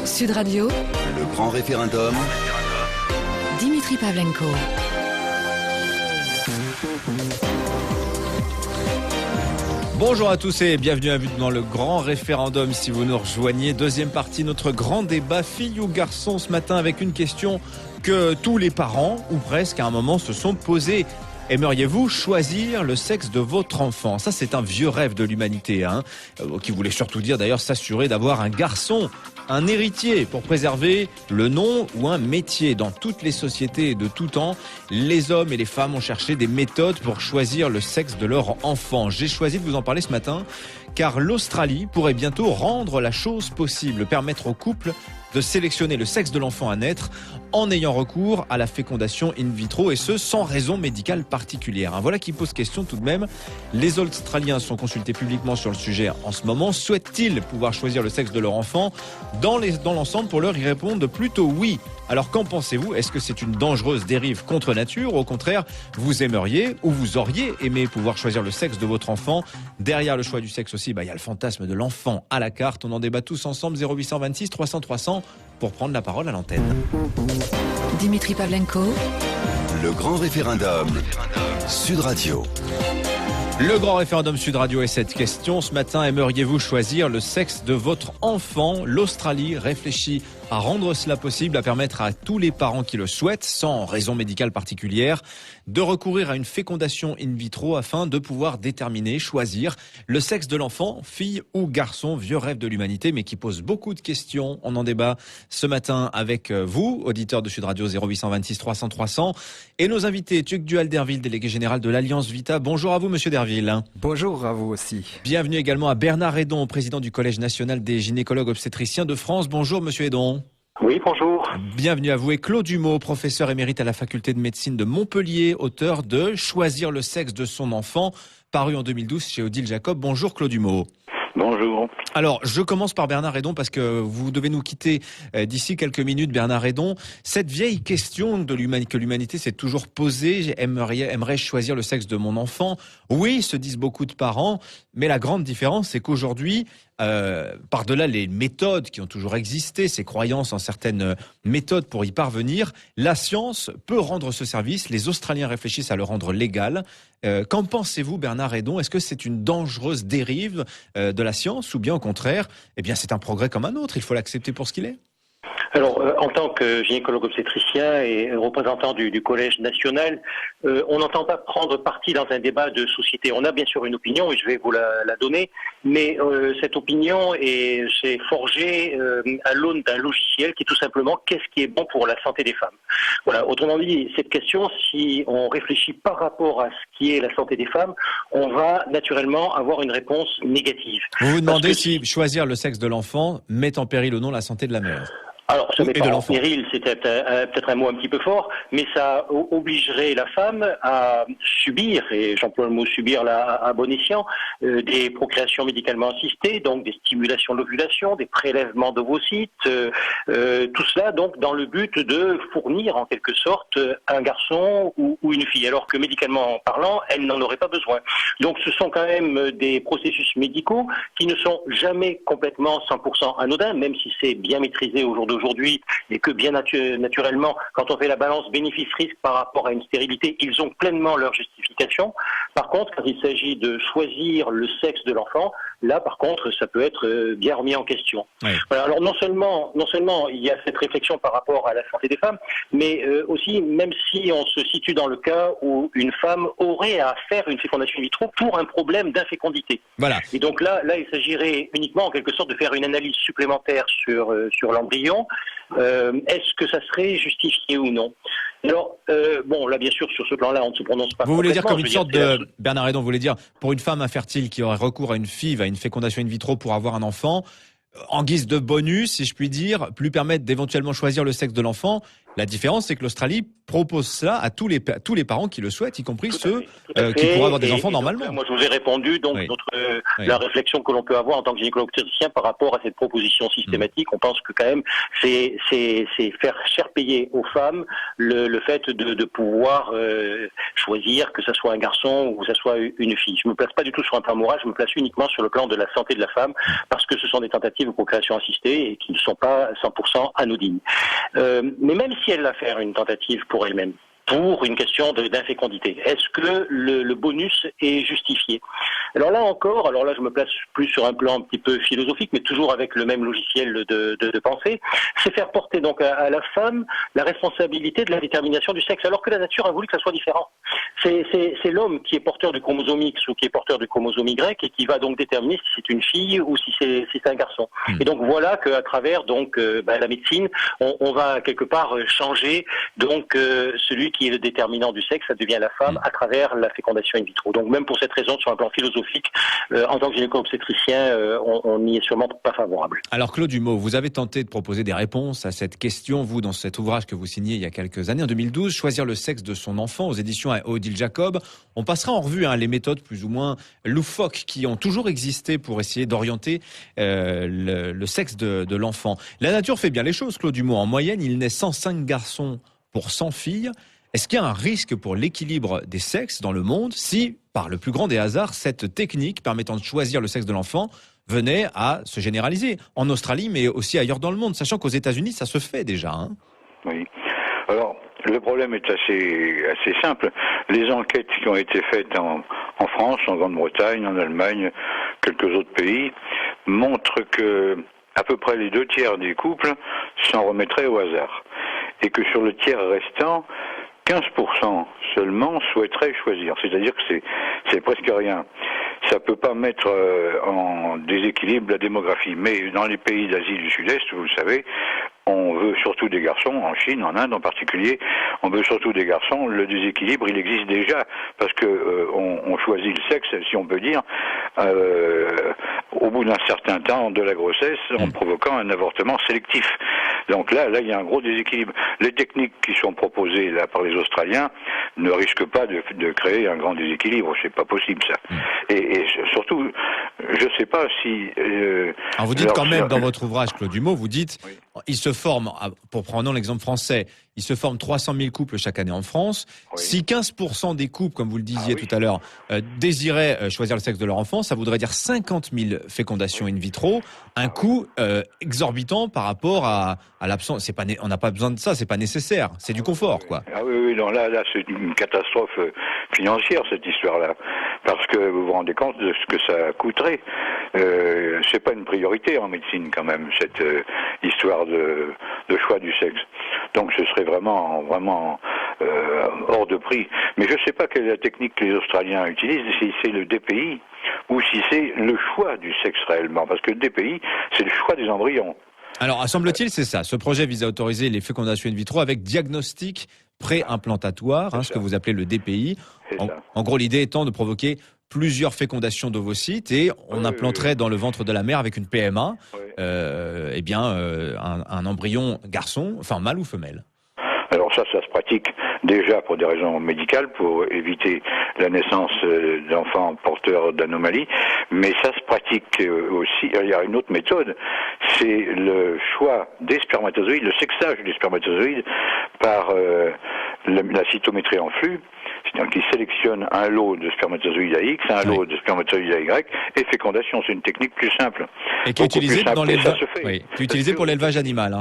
Sud Radio, Le grand référendum. Dimitri Pavlenko. Bonjour à tous et bienvenue à vous dans le grand référendum. Si vous nous rejoignez, deuxième partie, notre grand débat filles ou garçons ce matin avec une question que tous les parents, ou presque à un moment, se sont posés. Aimeriez-vous choisir le sexe de votre enfant? Ça, c'est un vieux rêve de l'humanité, qui voulait surtout dire d'ailleurs s'assurer d'avoir un garçon, un héritier pour préserver le nom ou un métier. Dans toutes les sociétés de tout temps, les hommes et les femmes ont cherché des méthodes pour choisir le sexe de leur enfant. J'ai choisi de vous en parler ce matin car l'Australie pourrait bientôt rendre la chose possible, permettre aux couples de sélectionner le sexe de l'enfant à naître en ayant recours à la fécondation in vitro et ce sans raison médicale particulière. Voilà qui pose question tout de même. Les Australiens sont consultés publiquement sur le sujet en ce moment. Souhaitent-ils pouvoir choisir le sexe de leur enfant? Dans l'ensemble, pour l'heure, ils répondent plutôt oui. Alors qu'en pensez-vous? Est-ce que c'est une dangereuse dérive contre nature ou au contraire, vous aimeriez ou vous auriez aimé pouvoir choisir le sexe de votre enfant? Derrière le choix du sexe aussi, il y a le fantasme de l'enfant à la carte. On en débat tous ensemble, 0826 300 300 pour prendre la parole à l'antenne. Dimitri Pavlenko. Le grand référendum. Sud Radio. Le grand référendum Sud Radio est cette question. Ce matin, aimeriez-vous choisir le sexe de votre enfant? L'Australie réfléchit à rendre cela possible, à permettre à tous les parents qui le souhaitent, sans raison médicale particulière, de recourir à une fécondation in vitro afin de pouvoir déterminer, choisir le sexe de l'enfant, fille ou garçon. Vieux rêve de l'humanité, mais qui pose beaucoup de questions. On en débat ce matin avec vous, auditeurs de Sud Radio 0826 300 300, et nos invités, Tuc Duhalderville, délégué général de l'Alliance Vita. Bonjour à vous, monsieur Derville. Bonjour à vous aussi. Bienvenue également à Bernard Hédon, président du Collège national des gynécologues obstétriciens de France. Bonjour, monsieur Hédon. Oui, bonjour. Bienvenue à vous. Et Claude Humeau, professeur émérite à la faculté de médecine de Montpellier, auteur de Choisir le sexe de son enfant, paru en 2012 chez Odile Jacob. Bonjour Claude Humeau. Bonjour. Alors, je commence par Bernard Hédon parce que vous devez nous quitter d'ici quelques minutes, Bernard Hédon. Cette vieille question que l'humanité s'est toujours posée, aimerais choisir le sexe de mon enfant? Oui, se disent beaucoup de parents, mais la grande différence, c'est qu'aujourd'hui, par-delà les méthodes qui ont toujours existé, ces croyances en certaines méthodes pour y parvenir, la science peut rendre ce service. Les Australiens réfléchissent à le rendre légal. Qu'en pensez-vous, Bernard Hédon? Est-ce que c'est une dangereuse dérive de la science ou bien au contraire, c'est un progrès comme un autre, il faut l'accepter pour ce qu'il est? Alors, en tant que gynécologue obstétricien et représentant du Collège national, on n'entend pas prendre parti dans un débat de société. On a bien sûr une opinion, et je vais vous la donner, mais cette opinion s'est forgée à l'aune d'un logiciel qui est tout simplement qu'est-ce qui est bon pour la santé des femmes. Voilà. Autrement dit, cette question, si on réfléchit par rapport à ce qui est la santé des femmes, on va naturellement avoir une réponse négative. Vous vous demandez si choisir le sexe de l'enfant met en péril ou non la santé de la mère? Alors, ça met pas en péril, c'était peut-être un mot un petit peu fort, mais ça obligerait la femme à subir, et j'emploie le mot subir là à bon escient, des procréations médicalement assistées, donc des stimulations de l'ovulation, des prélèvements d'ovocytes, tout cela donc dans le but de fournir en quelque sorte un garçon ou une fille, alors que médicalement parlant, elle n'en aurait pas besoin. Donc ce sont quand même des processus médicaux qui ne sont jamais complètement 100% anodins, même si c'est bien maîtrisé au jour d'aujourd'hui, et que bien naturellement, quand on fait la balance bénéfice-risque par rapport à une stérilité, ils ont pleinement leur justification. Par contre, quand il s'agit de choisir le sexe de l'enfant, là, par contre, ça peut être bien remis en question. Oui. Voilà. Alors, non seulement il y a cette réflexion par rapport à la santé des femmes, mais aussi, même si on se situe dans le cas où une femme aurait à faire une fécondation in vitro pour un problème d'infécondité. Voilà. Et donc là, il s'agirait uniquement, en quelque sorte, de faire une analyse supplémentaire sur l'embryon. Est-ce que ça serait justifié ou non? Alors, là, bien sûr, sur ce plan-là, on ne se prononce pas. Vous voulez dire comme une sorte de... Bernard Hédon, vous voulez dire, pour une femme infertile qui aurait recours à une FIV, à une fécondation in vitro pour avoir un enfant, en guise de bonus, si je puis dire, lui permettre d'éventuellement choisir le sexe de l'enfant, La différence, c'est que l'Australie propose cela à tous les parents qui le souhaitent, y compris ceux qui pourraient avoir des enfants normalement. Donc, moi, je vous ai répondu. Donc, la réflexion que l'on peut avoir en tant que gynécologue-obstétricien par rapport à cette proposition systématique, on pense que quand même, c'est faire cher payer aux femmes le fait de pouvoir choisir que ça soit un garçon ou que ça soit une fille. Je me place pas du tout sur un plan moral, je me place uniquement sur le plan de la santé de la femme, parce que ce sont des tentatives de procréation assistée et qui ne sont pas 100% anodines. Mais même si elle va faire une tentative pour elle-même, pour une question d'infécondité, est-ce que le bonus est justifié? Alors là encore, je me place plus sur un plan un petit peu philosophique, mais toujours avec le même logiciel de pensée, c'est faire porter donc à la femme la responsabilité de la détermination du sexe, alors que la nature a voulu que ça soit différent. C'est l'homme qui est porteur du chromosome X ou qui est porteur du chromosome Y et qui va donc déterminer si c'est une fille ou si c'est un garçon. Et donc voilà qu'à travers la médecine, on va quelque part changer donc celui qui est le déterminant du sexe, ça devient la femme à travers la fécondation in vitro. Donc même pour cette raison, sur un plan philosophique, en tant que gynéco-obstétricien, on n'y est sûrement pas favorable. Alors Claude Humeau, vous avez tenté de proposer des réponses à cette question, vous, dans cet ouvrage que vous signez il y a quelques années, en 2012, Choisir le sexe de son enfant, aux éditions Odile Jacob. On passera en revue les méthodes plus ou moins loufoques qui ont toujours existé pour essayer d'orienter le sexe de l'enfant. La nature fait bien les choses, Claude Humeau. En moyenne, il naît 105 garçons pour 100 filles. Est-ce qu'il y a un risque pour l'équilibre des sexes dans le monde si, par le plus grand des hasards, cette technique permettant de choisir le sexe de l'enfant venait à se généraliser en Australie, mais aussi ailleurs dans le monde, sachant qu'aux États-Unis, ça se fait déjà. Oui. Alors, le problème est assez simple. Les enquêtes qui ont été faites en France, en Grande-Bretagne, en Allemagne, quelques autres pays, montrent que à peu près les 2/3 des couples s'en remettraient au hasard. Et que sur le tiers restant, 15% seulement souhaiteraient choisir. C'est-à-dire que c'est presque rien. Ça peut pas mettre en déséquilibre la démographie. Mais dans les pays d'Asie du Sud-Est, vous le savez, on veut surtout des garçons, en Chine, en Inde en particulier, on veut surtout des garçons. Le déséquilibre, il existe déjà, parce que on choisit le sexe, si on peut dire, au bout d'un certain temps de la grossesse, en provoquant un avortement sélectif. Donc là, il y a un gros déséquilibre. Les techniques qui sont proposées là par les Australiens ne risquent pas de créer un grand déséquilibre. C'est pas possible, ça. Et surtout, je sais pas si... Alors vous dites quand même dans votre ouvrage, Claude Humeau, vous dites, il se forme, pour prendre l'exemple français, il se forme 300 000 couples chaque année en France. Oui. Si 15% des couples, comme vous le disiez tout à l'heure, désiraient choisir le sexe de leur enfant, ça voudrait dire 50 000 fécondations in vitro, un coût exorbitant par rapport à l'absence. On n'a pas besoin de ça, c'est pas nécessaire, c'est du confort, quoi. Ah oui, non, là c'est une catastrophe financière, cette histoire-là, parce que vous vous rendez compte de ce que ça coûterait. C'est pas une priorité en médecine quand même, cette histoire de choix du sexe. Donc ce serait vraiment hors de prix. Mais je ne sais pas quelle est la technique que les Australiens utilisent, si c'est le DPI ou si c'est le choix du sexe réellement. Parce que le DPI, c'est le choix des embryons. Alors, semble-t-il, c'est ça. Ce projet vise à autoriser les fécondations in vitro avec diagnostic pré-implantatoire, ce que vous appelez le DPI. En gros, l'idée étant de provoquer plusieurs fécondations d'ovocytes et on implanterait dans le ventre de la mère avec une PMA, un embryon garçon, enfin mâle ou femelle. Alors ça se pratique déjà pour des raisons médicales, pour éviter la naissance d'enfants porteurs d'anomalies, mais ça se pratique aussi, il y a une autre méthode, c'est le choix des spermatozoïdes, le sexage des spermatozoïdes par la cytométrie en flux, c'est-à-dire qu'ils sélectionnent un lot de spermatozoïdes à X, un lot de spermatozoïdes à Y, et fécondation, c'est une technique plus simple. Et qui est utilisée dans l'élevage, qui est utilisée pour l'élevage animal,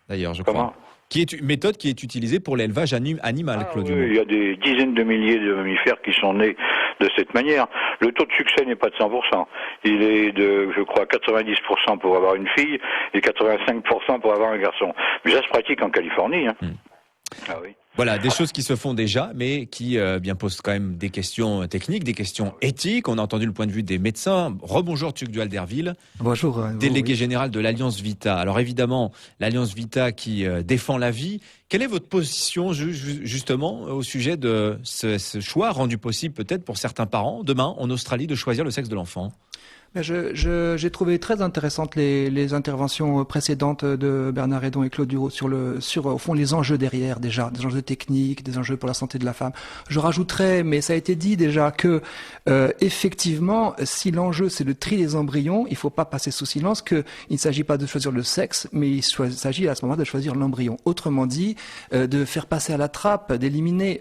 d'ailleurs, je crois. Une méthode qui est utilisée pour l'élevage animal, Claude Humeau. Il y a des dizaines de milliers de mammifères qui sont nés de cette manière. Le taux de succès n'est pas de 100%. Il est de, je crois, 90% pour avoir une fille et 85% pour avoir un garçon. Mais ça se pratique en Californie. Ah oui. Voilà, des choses qui se font déjà, mais qui posent quand même des questions techniques, des questions éthiques. On a entendu le point de vue des médecins. Rebonjour Tuc Duhalderville. Bonjour. Délégué général de l'Alliance Vita. Alors évidemment, l'Alliance Vita qui défend la vie. Quelle est votre position justement au sujet de ce choix rendu possible peut-être pour certains parents demain en Australie de choisir le sexe de l'enfant ? J'ai trouvé très intéressantes les interventions précédentes de Bernard Hédon et Claude Duro sur au fond les enjeux derrière déjà, des enjeux techniques, des enjeux pour la santé de la femme. Je rajouterais, mais ça a été dit déjà, que effectivement, si l'enjeu c'est le tri des embryons, il faut pas passer sous silence qu'il ne s'agit pas de choisir le sexe, mais il s'agit à ce moment de choisir l'embryon. Autrement dit, de faire passer à la trappe, d'éliminer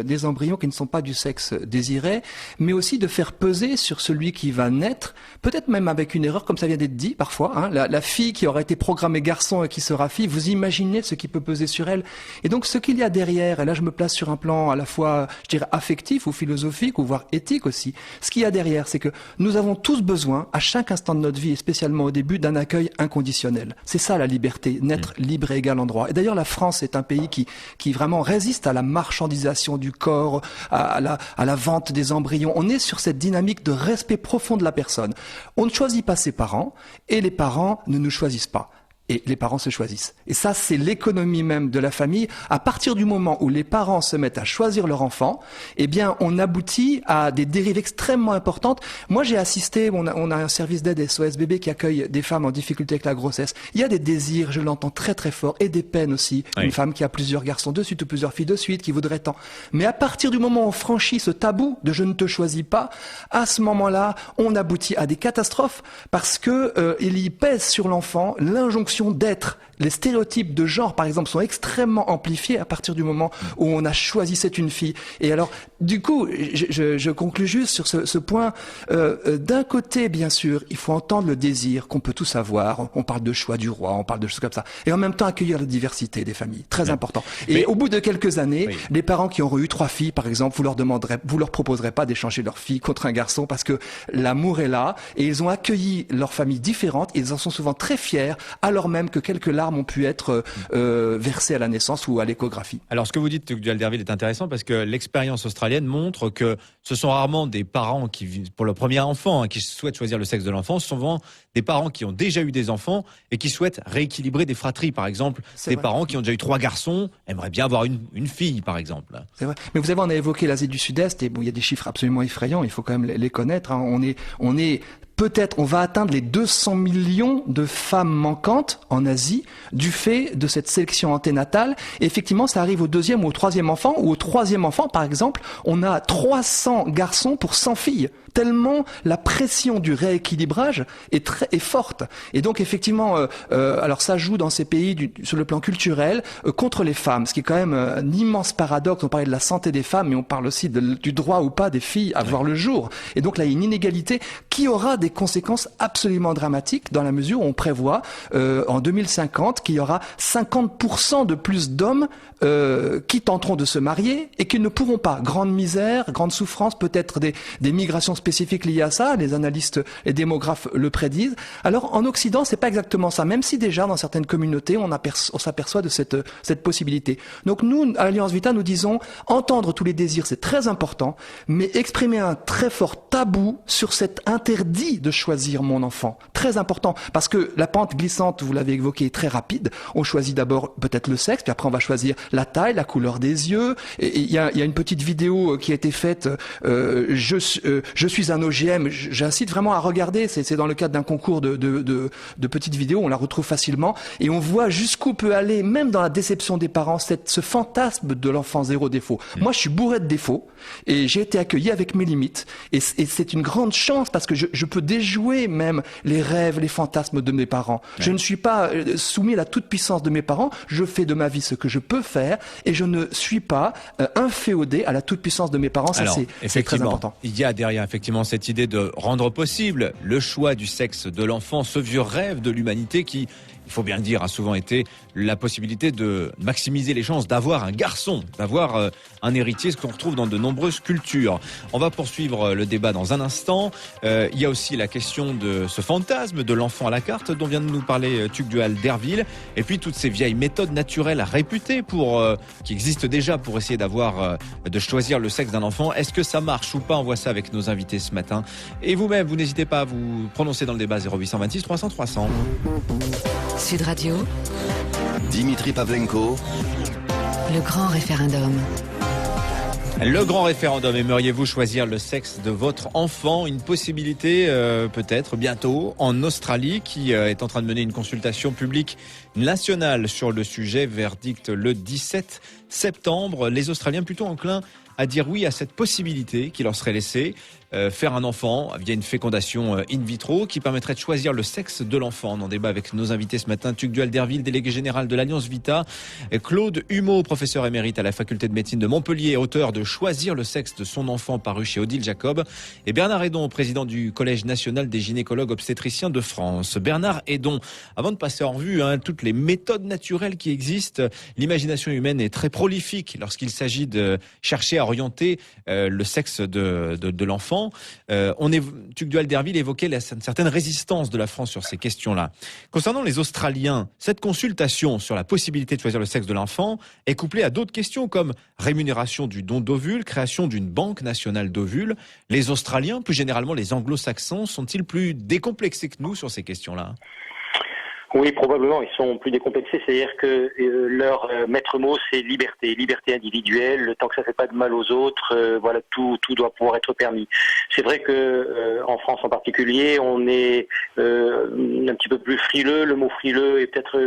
des embryons qui ne sont pas du sexe désiré, mais aussi de faire peser sur celui qui va naître, peut-être même avec une erreur, comme ça vient d'être dit parfois, hein, la fille qui aurait été programmée garçon et qui sera fille, vous imaginez ce qui peut peser sur elle. Et donc ce qu'il y a derrière, et là je me place sur un plan à la fois, je dirais, affectif ou philosophique, ou voire éthique aussi, ce qu'il y a derrière, c'est que nous avons tous besoin, à chaque instant de notre vie, et spécialement au début, d'un accueil inconditionnel. C'est ça la liberté, naître libre et égal en droit. Et d'ailleurs la France est un pays qui vraiment résiste à la marchandisation du corps, à la vente des embryons. On est sur cette dynamique de respect profond de la personne. On ne choisit pas ses parents et les parents ne nous choisissent pas. Et les parents se choisissent. Et ça, c'est l'économie même de la famille. À partir du moment où les parents se mettent à choisir leur enfant, eh bien, on aboutit à des dérives extrêmement importantes. Moi, j'ai assisté, on a un service d'aide SOS bébé qui accueille des femmes en difficulté avec la grossesse. Il y a des désirs, je l'entends très très fort, et des peines aussi. Oui. Une femme qui a plusieurs garçons de suite ou plusieurs filles de suite, qui voudrait tant. Mais à partir du moment où on franchit ce tabou de je ne te choisis pas, à ce moment-là, on aboutit à des catastrophes parce que il y pèse sur l'enfant l'injonction d'être. Les stéréotypes de genre, par exemple, sont extrêmement amplifiés à partir du moment où on a choisi c'est une fille. Et alors, du coup, je conclus juste sur ce point. D'un côté, bien sûr, il faut entendre le désir qu'on peut tous avoir. On parle de choix du roi, on parle de choses comme ça. Et en même temps, accueillir la diversité des familles. Très important. Et au bout de quelques années, les parents qui auront eu 3 filles, par exemple, vous leur proposerez pas d'échanger leur fille contre un garçon parce que l'amour est là et ils ont accueilli leurs familles différentes. Ils en sont souvent très fiers, alors même que quelques larmes ont pu être versées à la naissance ou à l'échographie. Alors ce que vous dites, Tugdual Derville, est intéressant parce que l'expérience australienne montre que ce sont rarement des parents qui, pour le premier enfant, qui souhaitent choisir le sexe de l'enfant, souvent des parents qui ont déjà eu des enfants et qui souhaitent rééquilibrer des fratries. Par exemple, des parents qui ont déjà eu 3 garçons aimeraient bien avoir une fille, par exemple. C'est vrai. Mais vous savez, on a évoqué l'Asie du Sud-Est et bon, il y a des chiffres absolument effrayants, il faut quand même les connaître. Hein. On est peut-être, on va atteindre les 200 millions de femmes manquantes en Asie du fait de cette sélection anténatale. Et effectivement, ça arrive au 2e ou au 3e enfant, ou au 3e enfant, par exemple, on a 300 garçons pour 100 filles. Tellement la pression du rééquilibrage est forte. Et donc, effectivement, alors ça joue dans ces pays sur le plan culturel contre les femmes, ce qui est quand même un immense paradoxe. On parlait de la santé des femmes, mais on parle aussi du droit ou pas des filles à voir le jour. Et donc là, il y a une inégalité qui aura des conséquences absolument dramatiques dans la mesure où on prévoit en 2050 qu'il y aura 50% de plus d'hommes qui tenteront de se marier et qui ne pourront pas. Grande misère, grande souffrance, peut-être des migrations spécifiques liées à ça. Les analystes, les démographes le prédisent. Alors en Occident, c'est pas exactement ça. Même si déjà dans certaines communautés, on s'aperçoit de cette possibilité. Donc nous, à l'Alliance Vita, nous disons entendre tous les désirs, c'est très important, mais exprimer un très fort tabou sur cet interdit de choisir mon enfant. Très important, parce que la pente glissante, vous l'avez évoqué, est très rapide. On choisit d'abord peut-être le sexe, puis après on va choisir la taille, la couleur des yeux. Et il y a une petite vidéo qui a été faite. Je suis un OGM. J'incite vraiment à regarder. C'est dans le cadre d'un concours de petites vidéos. On la retrouve facilement et on voit jusqu'où peut aller, même dans la déception des parents, ce fantasme de l'enfant zéro défaut. Moi, je suis bourré de défauts et j'ai été accueilli avec mes limites. Et c'est une grande chance parce que je peux déjouer même les rêves, les fantasmes de mes parents. Je ne suis pas soumis à la toute-puissance de mes parents. Je fais de ma vie ce que je peux faire et je ne suis pas inféodé à la toute-puissance de mes parents. Ça, c'est très important. Il y a derrière effectivement cette idée de rendre possible le choix du sexe de l'enfant, ce vieux rêve de l'humanité qui, il faut bien le dire, a souvent été la possibilité de maximiser les chances d'avoir un garçon, d'avoir un héritier, ce qu'on retrouve dans de nombreuses cultures. On va poursuivre le débat dans un instant. Il y a aussi la question de ce fantasme de l'enfant à la carte dont vient de nous parler Tugdual Derville, et puis toutes ces vieilles méthodes naturelles réputées qui existent déjà pour essayer de choisir le sexe d'un enfant. Est-ce que ça marche ou pas? On voit ça avec nos invités ce matin. Et vous-même, vous n'hésitez pas à vous prononcer dans le débat 0826 300 300. Sud Radio, Dimitri Pavlenko, le grand référendum. Le grand référendum, aimeriez-vous choisir le sexe de votre enfant? Une possibilité peut-être bientôt en Australie qui est en train de mener une consultation publique nationale sur le sujet. Verdict le 17 septembre. Les Australiens plutôt enclins à dire oui à cette possibilité qui leur serait laissée. Faire un enfant via une fécondation in vitro qui permettrait de choisir le sexe de l'enfant. On en débat avec nos invités ce matin. Tugdual Derville, délégué général de l'Alliance Vita. Claude Humeau, professeur émérite à la faculté de médecine de Montpellier, auteur de Choisir le sexe de son enfant, paru chez Odile Jacob. Et Bernard Hédon, président du Collège national des gynécologues obstétriciens de France. Bernard Hédon, avant de passer en revue toutes les méthodes naturelles qui existent, l'imagination humaine est très prolifique lorsqu'il s'agit de chercher à orienter le sexe de l'enfant. Tugdual Derville évoquait une certaine résistance de la France sur ces questions-là. Concernant les Australiens, cette consultation sur la possibilité de choisir le sexe de l'enfant est couplée à d'autres questions comme rémunération du don d'ovules, création d'une banque nationale d'ovules. Les Australiens, plus généralement les Anglo-Saxons, sont-ils plus décomplexés que nous sur ces questions-là ? Oui, probablement, ils sont plus décomplexés, c'est-à-dire que leur maître mot, c'est liberté individuelle, le temps que ça fait pas de mal aux autres, voilà, tout doit pouvoir être permis. C'est vrai que en France en particulier, on est un petit peu plus frileux. Le mot frileux est peut-être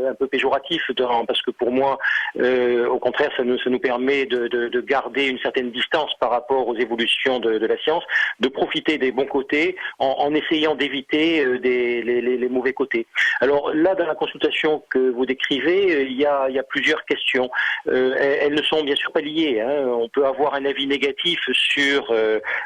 un peu péjoratif, parce que pour moi, au contraire, ça nous permet de garder une certaine distance par rapport aux évolutions de la science, de profiter des bons côtés en essayant d'éviter les mauvais côtés. Alors là, dans la consultation que vous décrivez, il y a plusieurs questions. Elles ne sont bien sûr pas liées. On peut avoir un avis négatif sur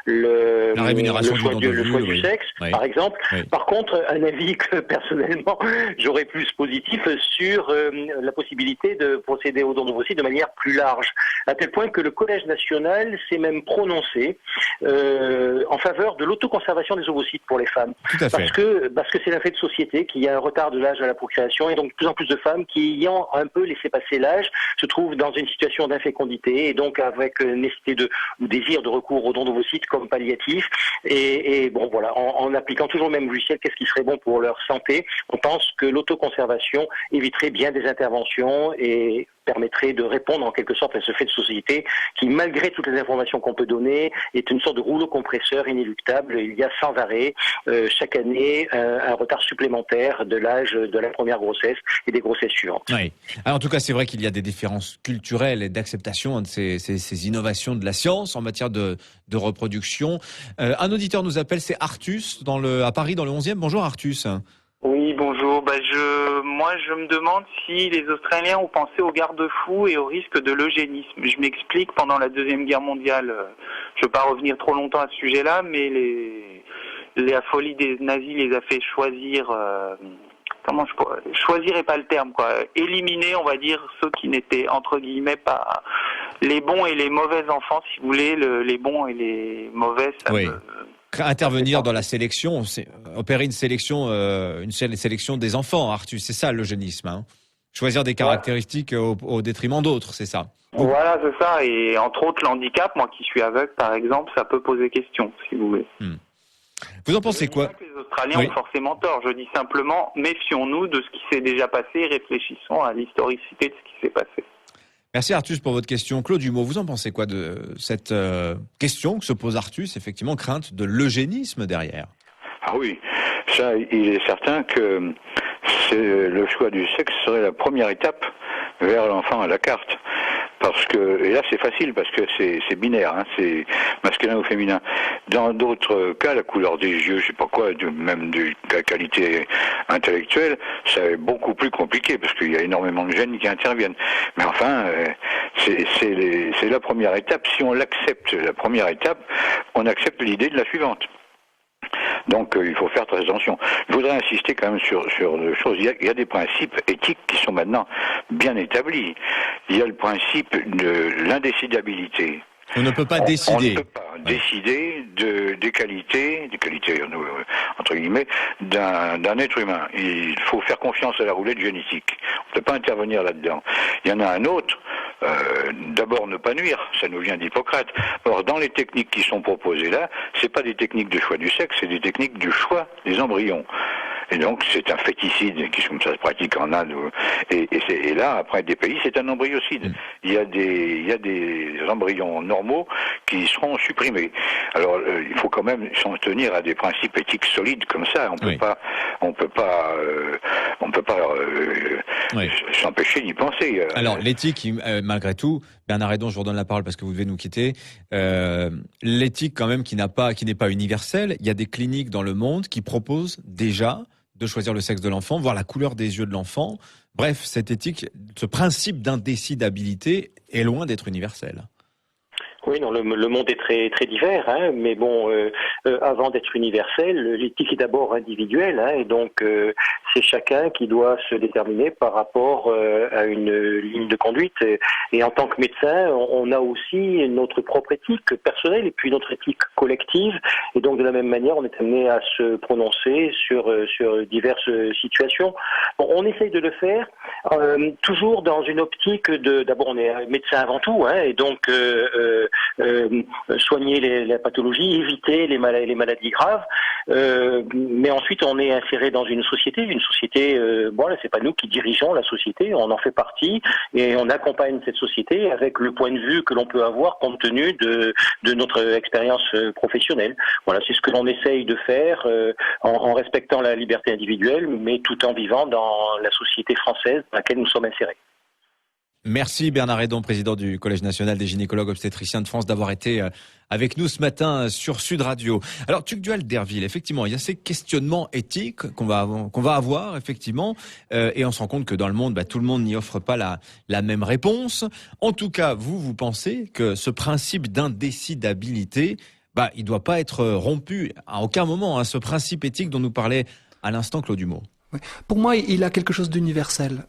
le choix du sexe, oui, par exemple. Oui. Par contre, un avis que personnellement j'aurais plus positif sur la possibilité de procéder au don d'ovocytes de manière plus large, à tel point que le Collège national s'est même prononcé en faveur de l'autoconservation des ovocytes pour les femmes. Tout à fait. Parce que c'est un fait de société qu'il y a un retard de l'âge à la procréation et donc de plus en plus de femmes qui, ayant un peu laissé passer l'âge, se trouvent dans une situation d'infécondité et donc avec nécessité ou désir de recours au don d'ovocytes comme palliatif. Et bon, voilà, en appliquant toujours le même logiciel, qu'est-ce qui serait bon pour leur santé? On pense que l'autoconservation éviterait bien des interventions et permettrait de répondre en quelque sorte à ce fait de société qui, malgré toutes les informations qu'on peut donner, est une sorte de rouleau compresseur inéluctable. Il y a sans arrêt, chaque année, un retard supplémentaire de l'âge de la première grossesse et des grossesses suivantes. Oui. Alors, en tout cas, c'est vrai qu'il y a des différences culturelles et d'acceptation de ces innovations de la science en matière de reproduction. Un auditeur nous appelle, c'est Artus, à Paris, dans le 11e. Bonjour Artus. Oui, bonjour. Moi, je me demande si les Australiens ont pensé aux garde-fous et au risque de l'eugénisme. Je m'explique, pendant la Deuxième Guerre mondiale, je ne veux pas revenir trop longtemps à ce sujet-là, mais la folie des nazis les a fait choisir... choisir est pas le terme, quoi. Éliminer, on va dire, ceux qui n'étaient, entre guillemets, pas les bons et les mauvais enfants, si vous voulez. Les bons et les mauvais, ça oui. Intervenir dans la sélection, opérer une sélection des enfants, Arthur, c'est ça l'eugénisme. Hein. Choisir des caractéristiques au détriment d'autres, c'est ça. Voilà, c'est ça. Et entre autres, l'handicap, moi qui suis aveugle, par exemple, ça peut poser question, si vous voulez. Vous en pensez quoi? Les Australiens ont forcément tort. Je dis simplement, méfions-nous de ce qui s'est déjà passé et réfléchissons à l'historicité de ce qui s'est passé. Merci Artus pour votre question. Claude Humeau, vous en pensez quoi de cette question que se pose Artus, effectivement, crainte de l'eugénisme derrière? Ah oui, ça, il est certain que le choix du sexe serait la première étape vers l'enfant à la carte. Parce que, et là c'est facile parce que c'est binaire, c'est masculin ou féminin. Dans d'autres cas, la couleur des yeux, je sais pas quoi, même de la qualité intellectuelle, c'est beaucoup plus compliqué parce qu'il y a énormément de gènes qui interviennent. Mais enfin, c'est la première étape. Si on l'accepte, la première étape, on accepte l'idée de la suivante. Donc il faut faire très attention. Je voudrais insister quand même sur deux choses. Il y a des principes éthiques qui sont maintenant bien établis. Il y a le principe de l'indécidabilité. On ne peut pas décider. On ne peut pas décider des qualités entre guillemets, d'un être humain. Il faut faire confiance à la roulette génétique. On ne peut pas intervenir là-dedans. Il y en a un autre. D'abord ne pas nuire, ça nous vient d'Hippocrate. Or, dans les techniques qui sont proposées là, c'est pas des techniques de choix du sexe, c'est des techniques du choix des embryons. Et donc c'est un féticide qui comme ça se pratique en Inde. Et là, après des pays, c'est un embryocide. Il y a des embryons normaux qui seront supprimés. Alors il faut quand même s'en tenir à des principes éthiques solides comme ça. On peut pas s'empêcher d'y penser. Alors l'éthique, malgré tout, Bernard Hédon, je vous redonne la parole parce que vous devez nous quitter. L'éthique quand même qui n'est pas universelle. Il y a des cliniques dans le monde qui proposent déjà de choisir le sexe de l'enfant, voir la couleur des yeux de l'enfant. Bref, cette éthique, ce principe d'indécidabilité est loin d'être universel. Oui, non, le monde est très très divers, hein, mais bon, avant d'être universel, l'éthique est d'abord individuelle, hein, et donc c'est chacun qui doit se déterminer par rapport à une ligne de conduite. Et en tant que médecin, on a aussi notre propre éthique personnelle et puis notre éthique collective, et donc de la même manière, on est amené à se prononcer sur diverses situations. Bon, on essaye de le faire toujours dans une optique d'abord on est médecin avant tout, hein, et donc soigner les pathologies, éviter les maladies graves, mais ensuite on est inséré dans une société, bon là c'est pas nous qui dirigeons la société, on en fait partie et on accompagne cette société avec le point de vue que l'on peut avoir compte tenu de notre expérience professionnelle. Voilà, c'est ce que l'on essaye de faire en respectant la liberté individuelle, mais tout en vivant dans la société française dans laquelle nous sommes insérés. Merci Bernard Hédon, président du Collège national des gynécologues obstétriciens de France, d'avoir été avec nous ce matin sur Sud Radio. Alors, Tugdual Derville, effectivement, il y a ces questionnements éthiques qu'on va avoir, effectivement, et on se rend compte que dans le monde, tout le monde n'y offre pas la même réponse. En tout cas, vous pensez que ce principe d'indécidabilité, il doit pas être rompu à aucun moment, hein, ce principe éthique dont nous parlait à l'instant Claude Humeau. Oui. Pour moi, il a quelque chose d'universel,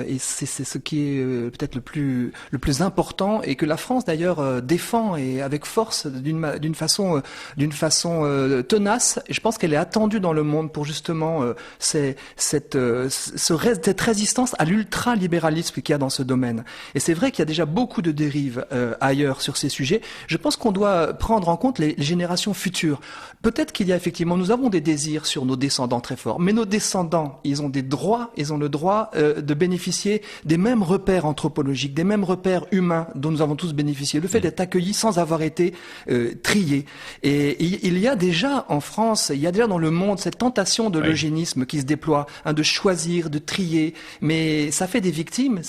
et c'est ce qui est peut-être le plus important, et que la France d'ailleurs défend et avec force d'une façon tenace. Et je pense qu'elle est attendue dans le monde pour justement cette résistance à l'ultralibéralisme qu'il y a dans ce domaine. Et c'est vrai qu'il y a déjà beaucoup de dérives ailleurs sur ces sujets. Je pense qu'on doit prendre en compte les générations futures. Peut-être qu'il y a effectivement, nous avons des désirs sur nos descendants très forts, mais nos descendants, ils ont des droits, ils ont le droit de bénéficier des mêmes repères anthropologiques, des mêmes repères humains dont nous avons tous bénéficié. Le fait d'être accueillis sans avoir été triés. Et il y a déjà en France, il y a déjà dans le monde cette tentation de l'eugénisme qui se déploie, de choisir, de trier. Mais ça fait des victimes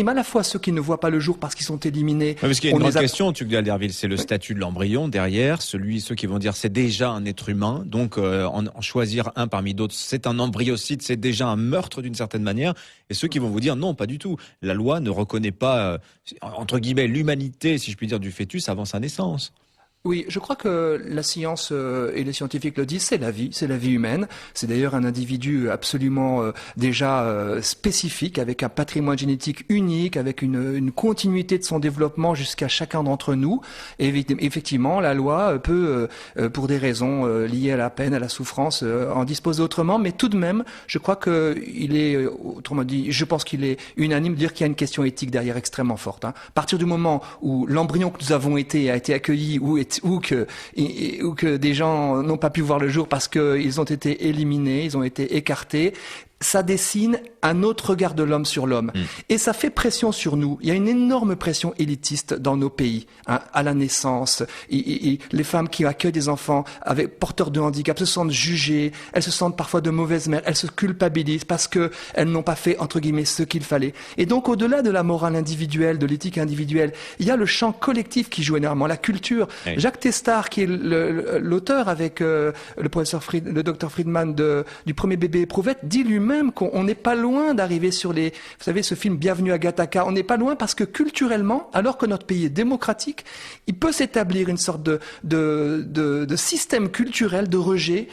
à la fois ceux qui ne voient pas le jour parce qu'ils sont éliminés. Parce qu'il y a une grande question, Tugdual Derville, c'est le statut de l'embryon derrière, ceux qui vont dire c'est déjà un être humain, donc en choisir un parmi d'autres, c'est un embryocide, c'est déjà un meurtre d'une certaine manière, et ceux qui vont vous dire non, pas du tout. La loi ne reconnaît pas, entre guillemets, l'humanité, si je puis dire, du fœtus avant sa naissance. Oui, je crois que la science et les scientifiques le disent, c'est la vie humaine. C'est d'ailleurs un individu absolument déjà spécifique, avec un patrimoine génétique unique, avec une continuité de son développement jusqu'à chacun d'entre nous. Et effectivement, la loi peut, pour des raisons liées à la peine, à la souffrance, en disposer autrement. Mais tout de même, je crois je pense qu'il est unanime de dire qu'il y a une question éthique derrière extrêmement forte. À partir du moment où l'embryon que nous avons a été accueilli ou que des gens n'ont pas pu voir le jour parce qu'ils ont été éliminés, ils ont été écartés, ça dessine un autre regard de l'homme sur l'homme. Et ça fait pression sur nous. Il y a une énorme pression élitiste dans nos pays, à la naissance. Et les femmes qui accueillent des enfants porteurs de handicap se sentent jugées, elles se sentent parfois de mauvaises mères, elles se culpabilisent parce qu'elles n'ont pas fait, entre guillemets, ce qu'il fallait. Et donc, au-delà de la morale individuelle, de l'éthique individuelle, il y a le champ collectif qui joue énormément, la culture. Oui. Jacques Testard, qui est l'auteur avec le docteur Friedman du premier bébé éprouvette, dit lui-même qu'on n'est pas loin d'arriver sur vous savez, ce film Bienvenue à Gattaca, on n'est pas loin parce que culturellement, alors que notre pays est démocratique, il peut s'établir une sorte de système culturel de rejet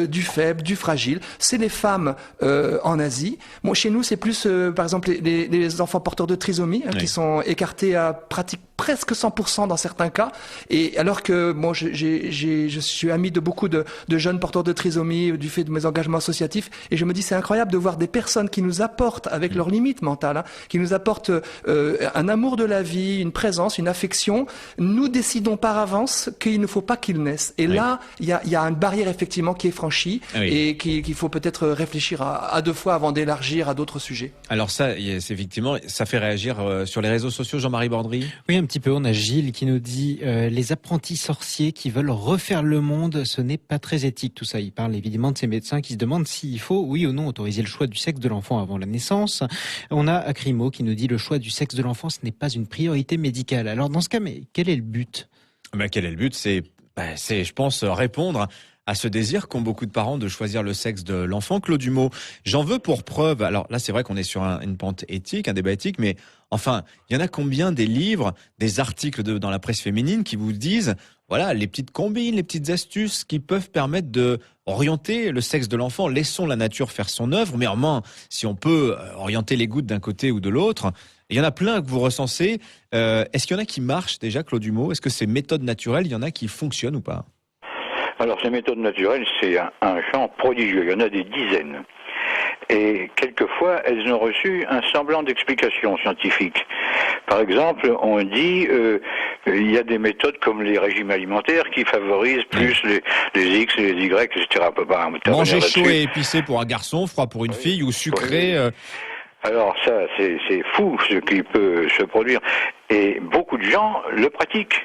du faible, du fragile. C'est les femmes en Asie. Bon, chez nous, c'est plus, par exemple, les enfants porteurs de trisomie qui sont écartés à presque 100% dans certains cas. Et alors que je suis ami de beaucoup de jeunes porteurs de trisomie du fait de mes engagements associatifs, et je me dis c'est incroyable de voir des personnes qui nous apportent, avec leurs limites mentales, qui nous apportent un amour de la vie, une présence, une affection. Nous décidons par avance qu'il ne faut pas qu'ils naissent. Et là, il y a une barrière effectivement qui est franchie et qu'il faut peut-être réfléchir à deux fois avant d'élargir à d'autres sujets. Alors ça, c'est effectivement, ça fait réagir sur les réseaux sociaux, Jean-Marie Bordry. Oui, un petit peu. On a Gilles qui nous dit les apprentis sorciers qui veulent refaire le monde, ce n'est pas très éthique tout ça. Il parle évidemment de ces médecins qui se demandent s'il faut, oui ou non, autoriser le choix du sexe de l'enfant avant la naissance. On a Acrimo qui nous dit le choix du sexe de l'enfant, ce n'est pas une priorité médicale. Alors dans ce cas, mais quel est le but ? Quel est le but ? C'est, je pense, répondre à ce désir qu'ont beaucoup de parents de choisir le sexe de l'enfant. Claude Dumont, j'en veux pour preuve, alors là c'est vrai qu'on est sur une pente éthique, un débat éthique, mais enfin, il y en a combien des livres, des articles dans la presse féminine qui vous disent, voilà, les petites combines, les petites astuces qui peuvent permettre de orienter le sexe de l'enfant. Laissons la nature faire son œuvre, mais au moins, si on peut orienter les gouttes d'un côté ou de l'autre, il y en a plein que vous recensez. Est-ce qu'il y en a qui marchent déjà, Claude Dumont ? Est-ce que ces méthodes naturelles, il y en a qui fonctionnent ou pas ? Alors, ces méthodes naturelles, c'est un champ prodigieux. Il y en a des dizaines. Et quelquefois, elles ont reçu un semblant d'explication scientifique. Par exemple, on dit il y a des méthodes comme les régimes alimentaires qui favorisent plus les X, les Y, etc. Manger chaud et épicé pour un garçon, froid pour une fille, ou sucré... Alors ça, c'est fou ce qui peut se produire. Et beaucoup de gens le pratiquent,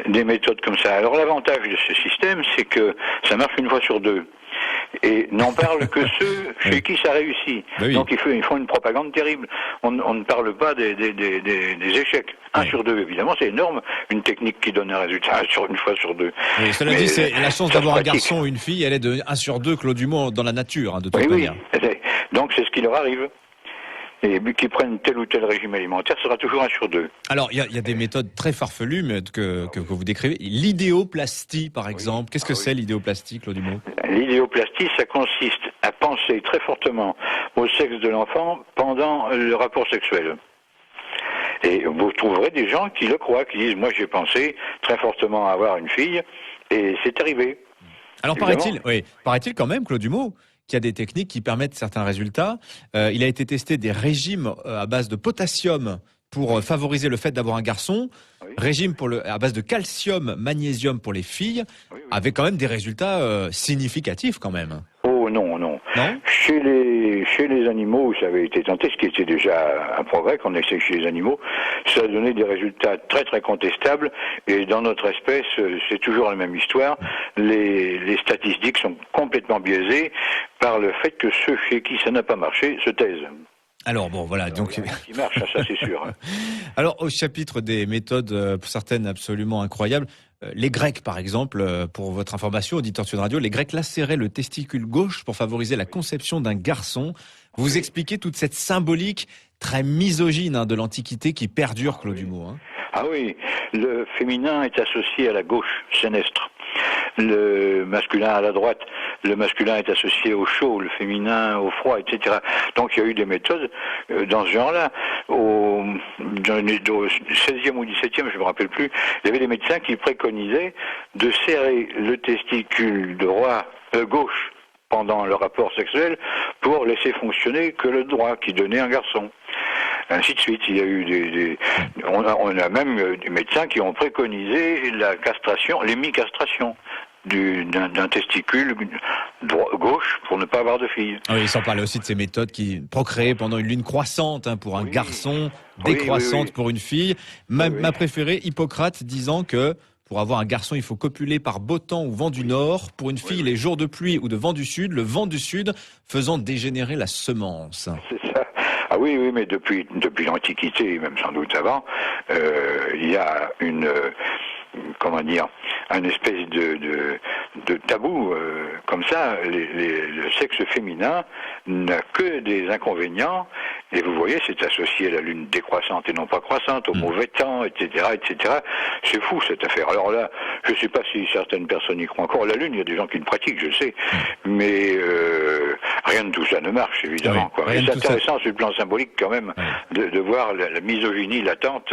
des méthodes comme ça. Alors l'avantage de ce système, c'est que ça marche une fois sur deux. Et n'en parlent que ceux chez qui ça réussit. Donc ils font une propagande terrible. On ne parle pas des échecs. Un sur deux, évidemment, c'est énorme. Une technique qui donne un résultat une fois sur deux. Oui, cela dit, c'est la chance d'avoir un garçon ou une fille, elle est de 1 sur 2, Claude Dumont, dans la nature, de toute manière. Donc c'est ce qui leur arrive. Et qui prennent tel ou tel régime alimentaire, sera toujours 1 sur 2. Alors, il y a des méthodes très farfelues mais que vous décrivez. L'idéoplastie, par exemple. Qu'est-ce que c'est l'idéoplastie, Claude Dumont ? L'idéoplastie, ça consiste à penser très fortement au sexe de l'enfant pendant le rapport sexuel. Et vous trouverez des gens qui le croient, qui disent « Moi, j'ai pensé très fortement à avoir une fille, et c'est arrivé. » Alors, paraît-il quand même, Claude Dumont, qu'il y a des techniques qui permettent certains résultats. Il a été testé des régimes à base de potassium pour favoriser le fait d'avoir un garçon, régime à base de calcium, magnésium pour les filles, avec quand même des résultats significatifs quand même. Oh non. Chez les animaux, ça avait été tenté, ce qui était déjà un progrès qu'on essaie chez les animaux. Ça a donné des résultats très très contestables. Et dans notre espèce, c'est toujours la même histoire. Les statistiques sont complètement biaisées par le fait que ceux chez qui ça n'a pas marché se taisent. Alors bon, voilà. Donc qui marche, ça c'est sûr. Alors au chapitre des méthodes, pour certaines absolument incroyables, les Grecs par exemple, pour votre information, auditeur de Sud Radio, les Grecs lacéraient le testicule gauche pour favoriser la conception d'un garçon. Vous expliquez toute cette symbolique très misogyne de l'Antiquité qui perdure, Claude Dumont. Ah oui, le féminin est associé à la gauche, sénestre. Le masculin à la droite, le masculin est associé au chaud, le féminin au froid, etc. Donc il y a eu des méthodes dans ce genre-là. Au 16e ou 17e, je me rappelle plus, il y avait des médecins qui préconisaient de serrer le testicule gauche pendant le rapport sexuel pour laisser fonctionner que le droit qui donnait un garçon. Ainsi de suite, il y a eu on a même des médecins qui ont préconisé la castration, l'hémiCastration d'un testicule gauche pour ne pas avoir de fille. Oui, sans parler aussi de ces méthodes qui procréaient pendant une lune croissante pour un garçon, décroissante pour une fille. Ma préférée, Hippocrate, disant que pour avoir un garçon, il faut copuler par beau temps ou vent du nord. Pour une fille, les jours de pluie ou de vent du sud, le vent du sud faisant dégénérer la semence. C'est ça. Ah oui, mais depuis l'Antiquité, même sans doute avant, il y a une espèce de tabou comme ça. Le sexe féminin n'a que des inconvénients. Et vous voyez, c'est associé à la lune décroissante et non pas croissante, au mauvais temps, etc., etc. C'est fou cette affaire. Alors là, je ne sais pas si certaines personnes y croient encore. La lune, il y a des gens qui le pratiquent, je sais, mais rien de tout ça ne marche, évidemment. Et c'est intéressant sur le plan symbolique quand même de voir la misogynie latente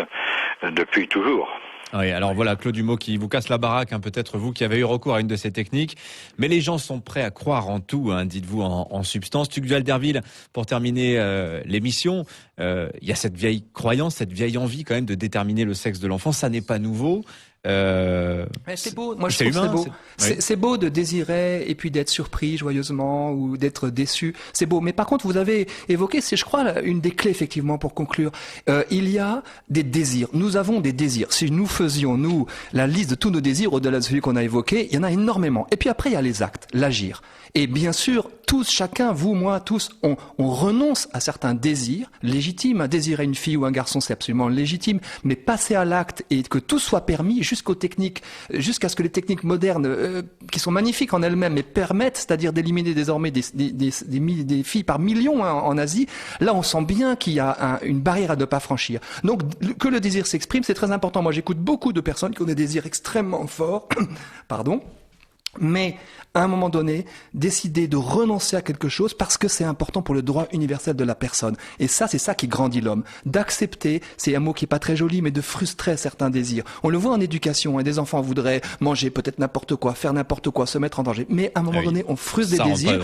depuis toujours. Oui, alors voilà, Claude Dumeau qui vous casse la baraque, peut-être vous qui avez eu recours à une de ces techniques. Mais les gens sont prêts à croire en tout, dites-vous, en substance. Tuc Duhalderville, pour terminer l'émission, il y a cette vieille croyance, cette vieille envie quand même de déterminer le sexe de l'enfant. Ça n'est pas nouveau. C'est beau, moi je trouve humain, c'est beau. C'est beau de désirer et puis d'être surpris joyeusement ou d'être déçu. C'est beau. Mais par contre, vous avez évoqué, c'est je crois une des clés effectivement pour conclure. Il y a des désirs. Nous avons des désirs. Si nous faisions nous la liste de tous nos désirs au-delà de celui qu'on a évoqué, il y en a énormément. Et puis après il y a les actes, l'agir. Et bien sûr, tous, chacun, vous, moi, tous, on renonce à certains désirs légitimes. Désirer une fille ou un garçon, c'est absolument légitime. Mais passer à l'acte et que tout soit permis jusqu'aux techniques, jusqu'à ce que les techniques modernes, qui sont magnifiques en elles-mêmes, mais permettent, c'est-à-dire d'éliminer désormais des filles par millions en Asie, là, on sent bien qu'il y a une barrière à ne pas franchir. Donc, que le désir s'exprime, c'est très important. Moi, j'écoute beaucoup de personnes qui ont des désirs extrêmement forts, pardon, mais à un moment donné, décider de renoncer à quelque chose parce que c'est important pour le droit universel de la personne. Et ça, c'est ça qui grandit l'homme. D'accepter, c'est un mot qui est pas très joli, mais de frustrer certains désirs. On le voit en éducation, des enfants voudraient manger peut-être n'importe quoi, faire n'importe quoi, se mettre en danger. Mais à un moment donné, on frustre des désirs.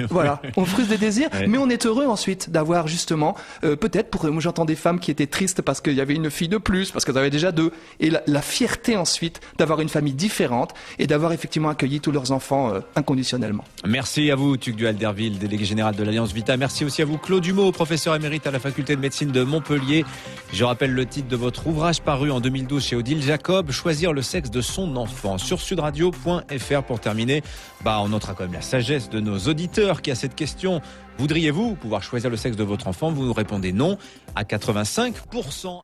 Voilà, on frustre des désirs, mais on est heureux ensuite d'avoir justement, peut-être moi j'entends des femmes qui étaient tristes parce qu'il y avait une fille de plus, parce qu'elles avaient déjà deux. Et la fierté ensuite d'avoir une famille différente et d'avoir effectivement accueilli tous leurs enfants inconditionnellement. Merci à vous, Tuc Duhalderville, délégué général de l'Alliance Vita. Merci aussi à vous, Claude Dumeau, professeur émérite à la faculté de médecine de Montpellier. Je rappelle le titre de votre ouvrage paru en 2012 chez Odile Jacob, Choisir le sexe de son enfant, sur sudradio.fr. Pour terminer, on notera quand même la sagesse de nos auditeurs qui a cette question. Voudriez-vous pouvoir choisir le sexe de votre enfant? Vous nous répondez non à 85%.